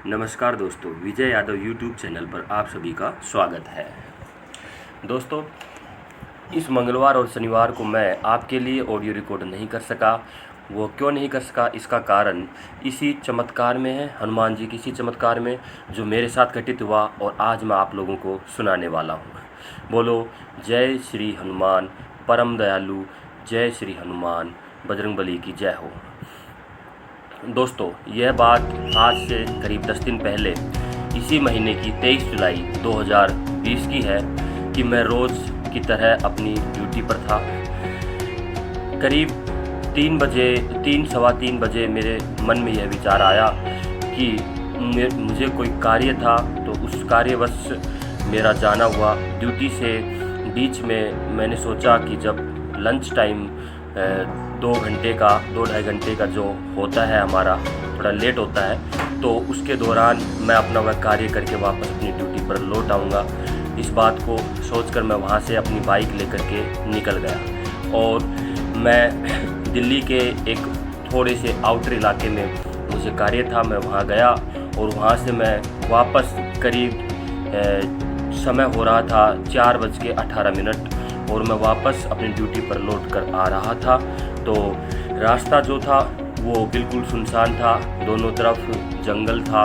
नमस्कार दोस्तों, Vijay Yadav YouTube channel पर आप सभी का स्वागत है। दोस्तों, इस मंगलवार और शनिवार को मैं आपके लिए ऑडियो रिकॉर्ड नहीं कर सका। वो क्यों नहीं कर सका, इसका कारण इसी चमत्कार में है, हनुमान जी की इसी चमत्कार में जो मेरे साथ घटित हुआ और आज मैं आप लोगों को सुनाने वाला हूँ। बोलो जय श्री हनुमान परम दयालु, जय श्री हनुमान बजरंगबली की जय हो। दोस्तों, यह बात आज से करीब 10 दिन पहले इसी महीने की 23 जुलाई 2020 की है कि मैं रोज़ की तरह अपनी ड्यूटी पर था। करीब 3 सवा 3 बजे मेरे मन में यह विचार आया कि मुझे कोई कार्य था, तो उस कार्यवश मेरा जाना हुआ ड्यूटी से। बीच में मैंने सोचा कि जब लंच टाइम 2-2.5 घंटे का जो होता है हमारा, थोड़ा लेट होता है, तो उसके दौरान मैं अपना वह कार्य करके वापस अपनी ड्यूटी पर लौट आऊँगा। इस बात को सोचकर मैं वहाँ से अपनी बाइक लेकर के निकल गया और मैं दिल्ली के एक थोड़े से आउटर इलाके में मुझे कार्य था। मैं वहाँ गया और वहाँ से मैं वापस करीब समय हो रहा था 4:18 और मैं वापस अपनी ड्यूटी पर लौट कर आ रहा था। तो रास्ता जो था वो बिल्कुल सुनसान था, दोनों तरफ जंगल था,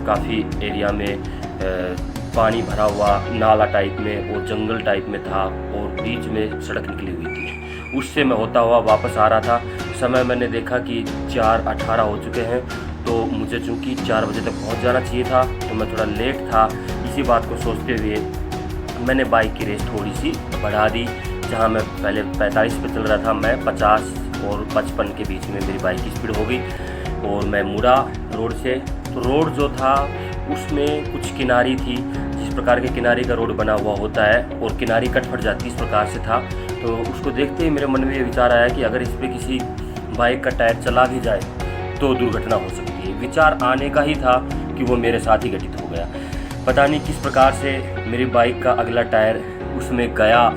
काफ़ी एरिया में पानी भरा हुआ नाला टाइप में और जंगल टाइप में था और बीच में सड़क निकली हुई थी। उससे मैं होता हुआ वापस आ रहा था। समय मैंने देखा कि 4:18 हो चुके हैं, तो मुझे चूँकि 4 बजे तक पहुंच जाना चाहिए था, तो मैं थोड़ा लेट था। इसी बात को सोचते हुए मैंने बाइक की रेस थोड़ी सी बढ़ा दी। जहां मैं पहले 45 पे चल रहा था, मैं 50 और 55 के बीच में मेरी बाइक की स्पीड हो गई और मैं मुड़ा रोड से। तो रोड जो था उसमें कुछ किनारी थी, जिस प्रकार के किनारी का रोड बना हुआ होता है, और किनारी कट फट जाती इस प्रकार से था। तो उसको देखते ही मेरे मन में ये विचार आया कि अगर इस पर किसी बाइक का टायर चला भी जाए तो दुर्घटना हो सकती है। विचार आने का ही था कि वो मेरे साथ ही घटित हो गया। पता नहीं किस प्रकार से मेरी बाइक का अगला टायर उसमें गया,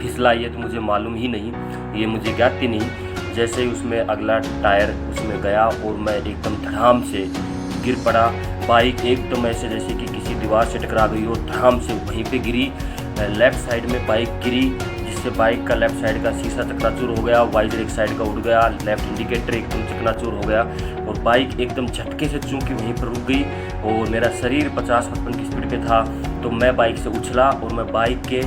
फिसला, ये तो मुझे मालूम ही नहीं, ये मुझे ज्ञात ही नहीं। जैसे ही उसमें अगला टायर उसमें गया और मैं एकदम धड़ाम से गिर पड़ा। बाइक एकदम ऐसे जैसे कि किसी दीवार से टकरा गई हो, धड़ाम से वहीं पे गिरी। लेफ़्ट साइड में बाइक गिरी, जिससे बाइक का लेफ़्ट साइड का शीशा चकनाचूर हो गया, वाइजर एक साइड का उड़ गया, लेफ़्ट इंडिकेटर एकदम चकनाचूर हो गया और बाइक एकदम झटके से चूँकि वहीं पर रुक गई और मेरा शरीर 50-55 की स्पीड पे था। तो मैं बाइक से उछला और मैं बाइक के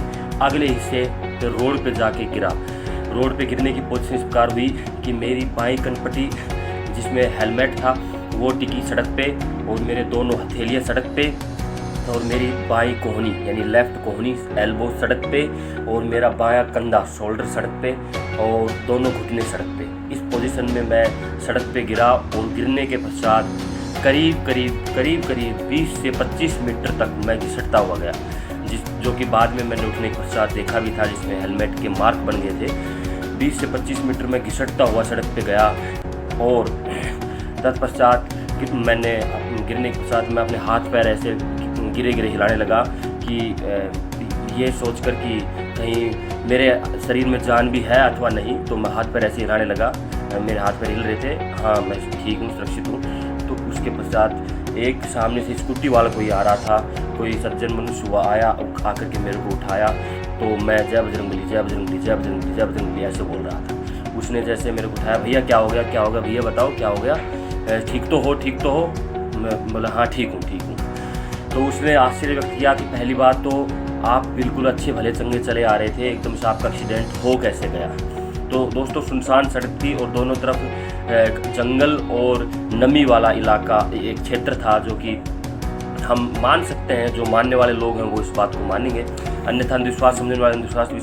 अगले हिस्से पे रोड पे जाके गिरा। रोड पे गिरने की पोजीशन इस प्रकार हुई कि मेरी बाईं कनपटी जिसमें हेलमेट था वो टिकी सड़क पे और मेरे दोनों हथेलियाँ सड़क पे और मेरी बाईं कोहनी यानी लेफ़्ट कोहनी एल्बो सड़क पे और मेरा बायां कंधा शोल्डर सड़क पे और दोनों घुटने सड़क पे। इस पोजीशन में मैं सड़क पे गिरा और गिरने के पश्चात करीब 20 से 25 मीटर तक मैं घिसटता हुआ गया, जो कि बाद में मैंने उठने के पश्चात देखा भी था, जिसमें हेलमेट के मार्क बन गए थे। 20 से 25 मीटर में घिसटता हुआ सड़क पे गया और तत्पश्चात मैंने गिरने के पश्चात मैं अपने हाथ पैर ऐसे गिरे हिलाने लगा कि ये सोचकर कि कहीं मेरे शरीर में जान भी है अथवा नहीं। तो मैं हाथ पैर ऐसे हिलाने लगा, मेरे हाथ पैर हिल रहे थे, हाँ मैं ठीक हूँ, सुरक्षित हूँ। तो उसके पश्चात एक सामने से स्कूटी वाला कोई आ रहा था, कोई सज्जन मनुष्य हुआ आया, आकर के मेरे को उठाया। तो मैं जय बजरंगबली जय बजरंगबली जय बजरंगबली जय बजरंगबली ऐसे बोल रहा था। उसने जैसे मेरे को उठाया, भैया क्या हो गया भैया बताओ क्या हो गया, ठीक तो हो। मैं बोला हाँ ठीक हूँ। तो उसने आश्चर्य व्यक्त किया कि पहली बात तो आप बिल्कुल अच्छे भले चंगे चले आ रहे थे, एकदम से आपका एक्सीडेंट हो कैसे गया। तो दोस्तों, सुनसान सड़क थी और दोनों तरफ जंगल और नमी वाला इलाका एक क्षेत्र था, जो कि हम मान सकते हैं, जो मानने वाले लोग हैं वो इस बात को मानेंगे, अन्यथा अंधविश्वास समझने वाले अंधविश्वास भी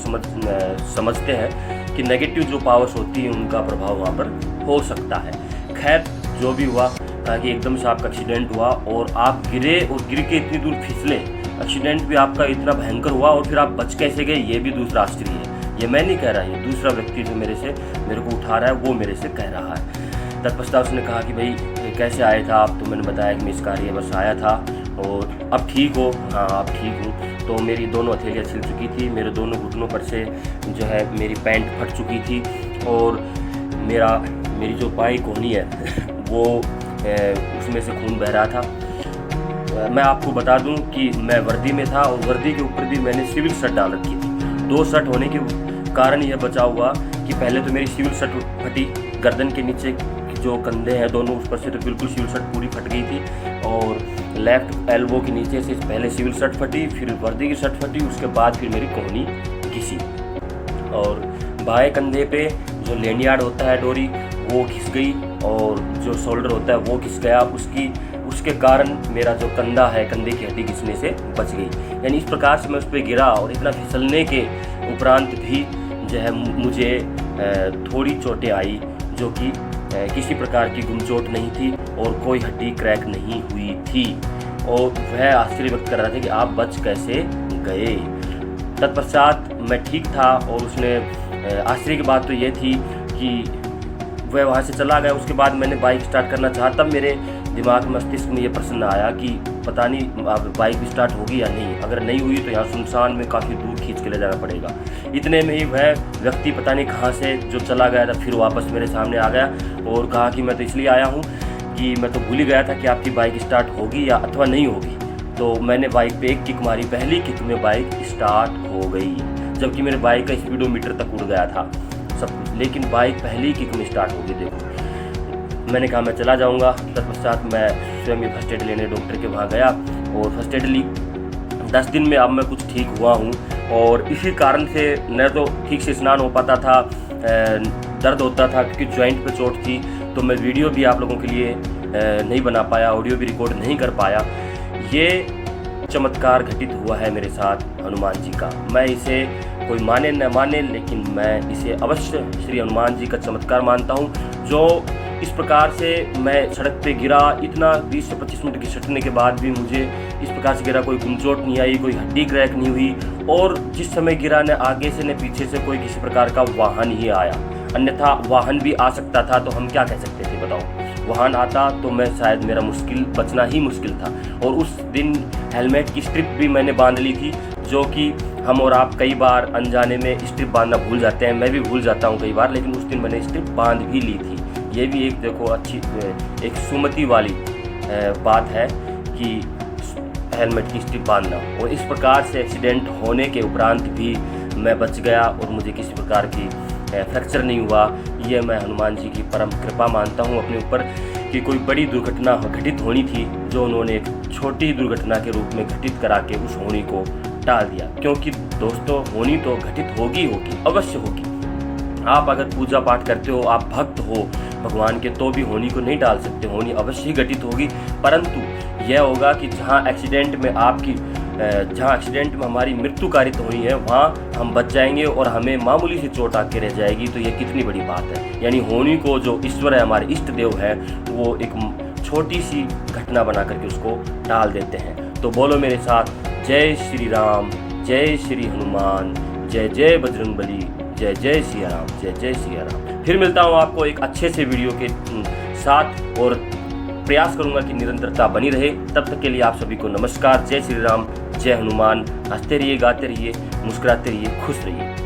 समझते हैं कि नेगेटिव जो पावर्स होती हैं उनका प्रभाव वहाँ पर हो सकता है। खैर जो भी हुआ, ताकि एकदम से आपका एक्सीडेंट हुआ और आप गिरे और गिर के इतनी दूर फिसले, एक्सीडेंट भी आपका इतना भयंकर हुआ और फिर आप बच कैसे गए, ये भी दूसरा आश्चर्य है। ये मैं नहीं कह रहा, ये दूसरा व्यक्ति जो मेरे को उठा रहा है वो मेरे से कह रहा है। तत्पश्चात उसने कहा कि भाई कैसे आए था आप। तो मैंने बताया कि मैं इस कार्य बस आया था और अब ठीक हो। हाँ अब ठीक हूँ। तो मेरी दोनों हथेलियाँ छिल चुकी थी, मेरे दोनों घुटनों पर से जो है मेरी पैंट फट चुकी थी और मेरी जो बाईं कोहनी है वो उसमें से खून बह रहा था। मैं आपको बता दूं कि मैं वर्दी में था और वर्दी के ऊपर भी मैंने सिविल शर्ट डाल रखी थी। 2 शर्ट होने के कारण यह बचा हुआ कि पहले तो मेरी सिविल शर्ट फटी, गर्दन के नीचे जो कंधे हैं दोनों उस पर से तो बिल्कुल सिविल शर्ट पूरी फट गई थी, और लेफ्ट एल्बो के नीचे से पहले सिविल शर्ट फटी, फिर वर्दी की शर्ट फटी, उसके बाद फिर मेरी कोहनी घिसी, और बाएं कंधे पे जो लेनियार्ड होता है डोरी वो घिस गई, और जो शोल्डर होता है वो घिस गया। उसके कारण मेरा जो कंधा है, कंधे की हड्डी घिसने से बच गई। यानी इस प्रकार से मैं उस पर गिरा, और इतना फिसलने के उपरांत भी जो है मुझे थोड़ी चोटें आई, जो कि किसी प्रकार की गुमचोट नहीं थी और कोई हड्डी क्रैक नहीं हुई थी। और वह आश्चर्य व्यक्त कर रहा था कि आप बच कैसे गए। तत्पश्चात मैं ठीक था, और उसने आश्चर्य की बात तो ये थी कि वह वहाँ से चला गया। उसके बाद मैंने बाइक स्टार्ट करना चाहा, तब मेरे दिमाग मस्तिष्क में ये प्रश्न आया कि पता नहीं अब बाइक स्टार्ट होगी या नहीं। अगर नहीं हुई तो यहाँ सुनसान में काफ़ी दूर खींच के ले जाना पड़ेगा। इतने में ही वह व्यक्ति पता नहीं कहाँ से जो चला गया था फिर वापस मेरे सामने आ गया और कहा कि मैं तो इसलिए आया हूँ कि मैं तो भूल ही गया था कि आपकी बाइक स्टार्ट होगी या अथवा नहीं होगी। तो मैंने बाइक पे एक किक मारी, पहली किक में बाइक स्टार्ट हो गई, जबकि मेरे बाइक का स्पीडोमीटर तक उड़ गया था सब कुछ, लेकिन बाइक पहली किक में स्टार्ट हो गई। देखो, मैंने कहा मैं चला जाऊंगा। तत्पश्चात मैं स्वयं ही फर्स्ट एड लेने डॉक्टर के वहाँ गया और फर्स्ट एड ली। 10 दिन में अब मैं कुछ ठीक हुआ हूँ, और इसी कारण से न तो ठीक से स्नान हो पाता था, दर्द होता था क्योंकि जॉइंट पे चोट थी, तो मैं वीडियो भी आप लोगों के लिए नहीं बना पाया, ऑडियो भी रिकॉर्ड नहीं कर पाया। ये चमत्कार घटित हुआ है मेरे साथ हनुमान जी का। मैं इसे कोई माने न माने, लेकिन मैं इसे अवश्य श्री हनुमान जी का चमत्कार मानता हूँ, जो इस प्रकार से मैं सड़क पे गिरा। इतना 20 से 25 मिनट घिसटने के बाद भी मुझे इस प्रकार से गिरा, कोई गुमचोट नहीं आई, कोई हड्डी क्रैक नहीं हुई, और जिस समय गिरा न आगे से न पीछे से कोई किसी प्रकार का वाहन ही आया। अन्यथा वाहन भी आ सकता था, तो हम क्या कह सकते थे बताओ। वाहन आता तो मैं शायद मेरा बचना ही मुश्किल था। और उस दिन हेलमेट की स्ट्रिप भी मैंने बांध ली थी, जो कि हम और आप कई बार अनजाने में स्ट्रिप बांधना भूल जाते हैं। मैं भी भूल जाता हूँ कई बार, लेकिन उस दिन मैंने स्ट्रिप बांध भी ली थी। ये भी एक देखो अच्छी एक सुमति वाली बात है कि हेलमेट की स्ट्रिप बांधना। और इस प्रकार से एक्सीडेंट होने के उपरांत भी मैं बच गया और मुझे किसी प्रकार की फ्रैक्चर नहीं हुआ। ये मैं हनुमान जी की परम कृपा मानता हूँ अपने ऊपर, कि कोई बड़ी दुर्घटना घटित होनी थी, जो उन्होंने एक छोटी दुर्घटना के रूप में घटित करा के उस होनी को टाल दिया। क्योंकि दोस्तों, होनी तो घटित होगी, अवश्य होगी। आप अगर पूजा पाठ करते हो, आप भक्त हो भगवान के, तो भी होनी को नहीं टाल सकते। होनी अवश्य ही घटित होगी, परंतु यह होगा कि जहाँ एक्सीडेंट में हमारी मृत्यु कारित हुई है, वहाँ हम बच जाएंगे और हमें मामूली सी चोट आके रह जाएगी। तो यह कितनी बड़ी बात है। यानी होनी को जो ईश्वर है, हमारे इष्ट देव है, वो एक छोटी सी घटना बना करके उसको टाल देते हैं। तो बोलो मेरे साथ, जय श्री राम, जय श्री हनुमान, जय जय बजरंगबली, जय जय सिया राम, जय जय सिया राम। फिर मिलता हूँ आपको एक अच्छे से वीडियो के साथ, और प्रयास करूँगा कि निरंतरता बनी रहे। तब तक के लिए आप सभी को नमस्कार। जय श्री राम, जय हनुमान। हंसते रहिए, गाते रहिए, मुस्कुराते रहिए, खुश रहिए।